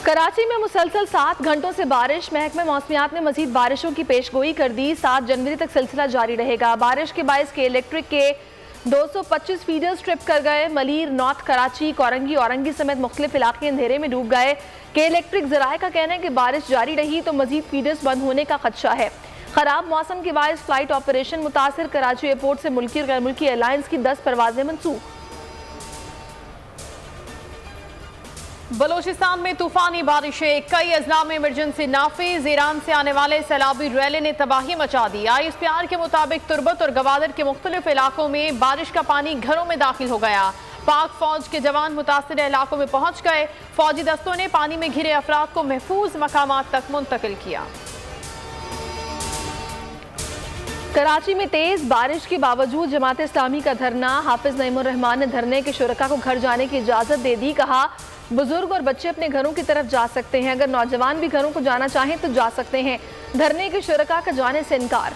कराची में मुसलसल 7 घंटों से बारिश। महकमे मौसमियात ने मजीद बारिशों की पेशगोई कर दी। 7 जनवरी तक सिलसिला जारी रहेगा। बारिश के बायस के इलेक्ट्रिक के 225 फीडर्स ट्रिप कर गए। मलीर, नॉर्थ कराची, कोरंगी, औरंगी समेत मुख्तलिफ इलाके अंधेरे में डूब गए। के इलेक्ट्रिक जराये का कहना है कि बारिश जारी रही तो मजीद फीडर्स बंद होने का खदशा है। खराब मौसम के बायस फ्लाइट ऑपरेशन मुतासिर। कराची एयरपोर्ट से मुल्की और गैर मुल्की एयरलाइंस की 10 परवाजें मंसूख। बलोचिस्तान में तूफानी बारिशें, कई अजला में इमरजेंसी नाफिज। ईरान से आने वाले सैलाबी रैली ने तबाही मचा दी। ISPR के मुताबिक तुर्बत और गवादर के मुख्तलिफ इलाकों में बारिश का पानी घरों में दाखिल हो गया। पाक फौज के जवान मुतासिर इलाकों में पहुंच गए। फौजी दस्तों ने पानी में घिरे अफराद को महफूज मकामात तक मुंतकिल किया। कराची में तेज बारिश के बावजूद जमात इस्लामी का धरना। हाफिज नईमुर रहमान ने धरने के शुरका को घर जाने की इजाजत दे दी। कहा, बुजुर्ग और बच्चे अपने घरों की तरफ जा सकते हैं। अगर नौजवान भी घरों को जाना चाहें तो जा सकते हैं। धरने के शुरका का जाने से इनकार।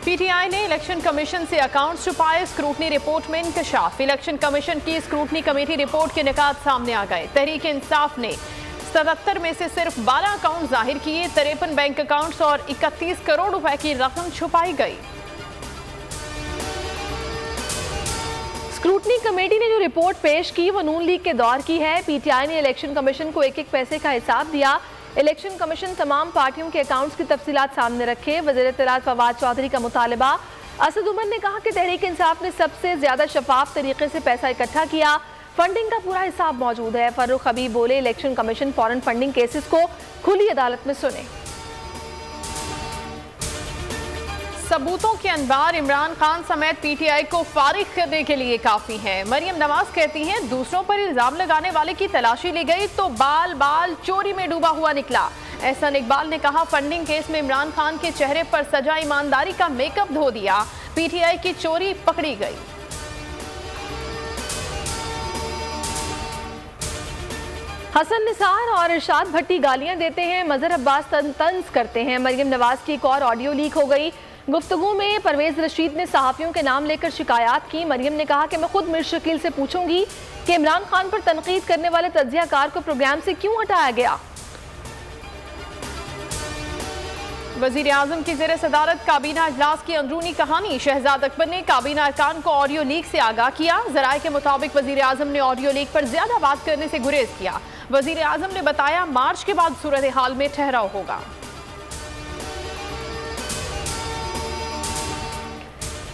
PTI ने इलेक्शन कमीशन से अकाउंट छुपाए। स्क्रूटनी रिपोर्ट में इंकशाफ। इलेक्शन कमीशन की स्क्रूटनी कमेटी रिपोर्ट के निकात सामने आ गए। तहरीक इंसाफ ने 77 में से सिर्फ 12 अकाउंट जाहिर किए। 53 बैंक अकाउंट्स और 31 करोड़ रुपए की रकम छुपाई गई। स्क्रूटनी कमेटी ने जो रिपोर्ट पेश की वो नून लीग के दौर की है। PTI ने इलेक्शन कमीशन को एक एक पैसे का हिसाब दिया। इलेक्शन कमीशन तमाम पार्टियों के अकाउंट्स की तफसीलात सामने रखे। वज़ीर इत्तलात फवाद चौधरी का मुतालबा। असद उमर ने कहा कि तहरीक इंसाफ ने सबसे ज्यादा शफाफ तरीके से पैसा इकट्ठा किया। फंडिंग का पूरा हिसाब मौजूद है। फर्रुख हबीब बोले, election commission foreign funding cases को खुली अदालत में सुने। सबूतों के अनबार इमरान खान समेत PTI को फारिग करने के लिए काफी हैं। मरियम नवाज कहती हैं, दूसरों पर इल्जाम लगाने वाले की तलाशी ली गई तो बाल बाल चोरी में डूबा हुआ निकला। एहसन इकबाल ने कहा, फंडिंग केस में इमरान खान के चेहरे पर सजा ईमानदारी का मेकअप धो दिया। PTI की चोरी पकड़ी गई। हसन निसार और इरशाद भट्टी गालियां देते हैं। मजहर अब्बास तंज करते हैं। मरियम नवाज की एक और ऑडियो लीक हो गई। गुफ्तगू में परवेज रशीद ने सहाफियों के नाम लेकर शिकायत की। मरियम ने कहा कि मैं खुद मिर्ज शकील से पूछूंगी कि इमरान खान पर तनकीद करने वाले तज्जियाकार को प्रोग्राम से क्यों हटाया गया। वजीर आजम की ज़ेर सदारत काबीना अजलास की अंदरूनी कहानी। शहजाद अकबर ने काबीना अरकान को ऑडियो लीक से आगाह किया। जराये के मुताबिक वजीर आजम ने ऑडियो लीक पर ज्यादा बात करने से गुरेज किया। वजीर आजम ने बताया, मार्च के बाद सूरत हाल में ठहराव होगा।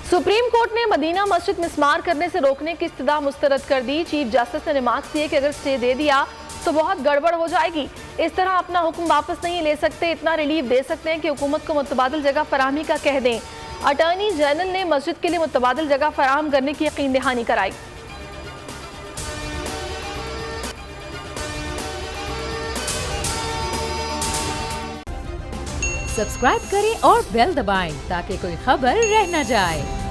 सुप्रीम कोर्ट ने मदीना मस्जिद मिसमार करने से रोकने की इस्तदा मुस्तरद कर दी। चीफ जस्टिस ने रिमार्क्स दिए कि अगर स्टे दे दिया तो बहुत गड़बड़ हो जाएगी। इस तरह अपना हुक्म वापस नहीं ले सकते। इतना रिलीफ दे सकते हैं कि हुकूमत को मुतबादिल जगह फराहमी का कह दें। अटॉर्नी जनरल ने मस्जिद के लिए मुतबादिल जगह फराहम करने की यकीन दहानी कराई। सब्सक्राइब करें और बेल दबाएं ताकि कोई खबर रह न जाए।